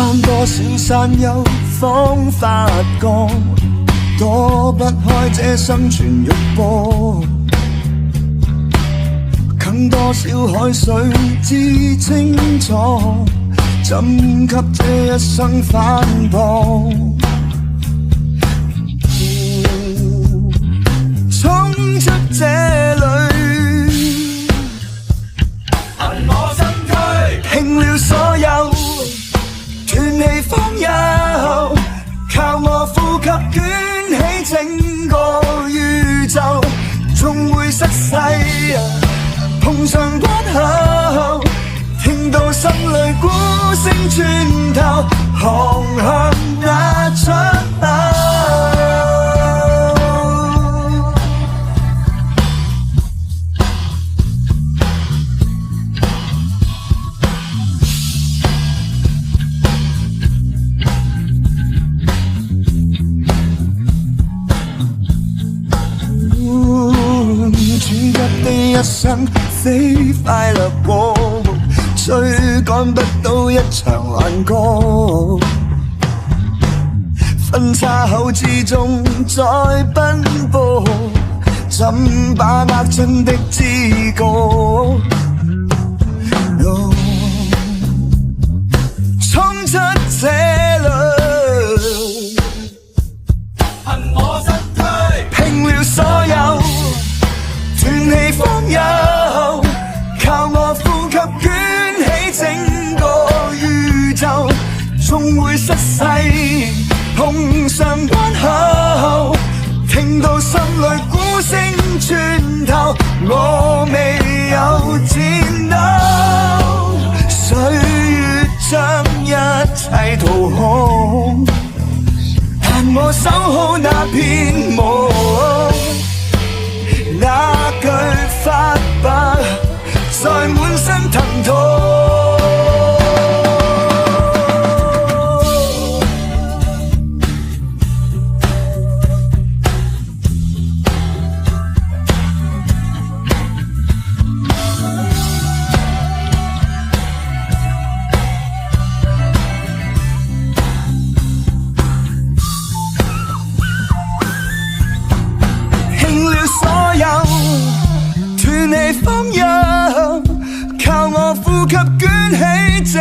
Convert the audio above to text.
翻多少山丘方發覺，躲不開這生存肉搏。更多少海水知清楚，怎給這一生反駁？衝出這裏，憑我身軀，拼了所有，斷氣方休，靠我呼吸捲起整個宇宙，終會失勢。碰上關口，聽到心裏鼓聲穿透，航向那出口。轉急的一生飛快掠過，追趕不到一場幻覺。分岔口之中再奔波，怎把握真的知覺？衝出這裏，憑我身軀，拼了所有。斷氣方休，靠我呼吸捲起整個宇宙，終會失勢。碰上關口，聽到心裏鼓聲穿透，我未有戰鬥，歲月將一切掏空，但我守好那片夢。那句發白，在滿身疼痛。斷氣方休，靠我呼吸捲起整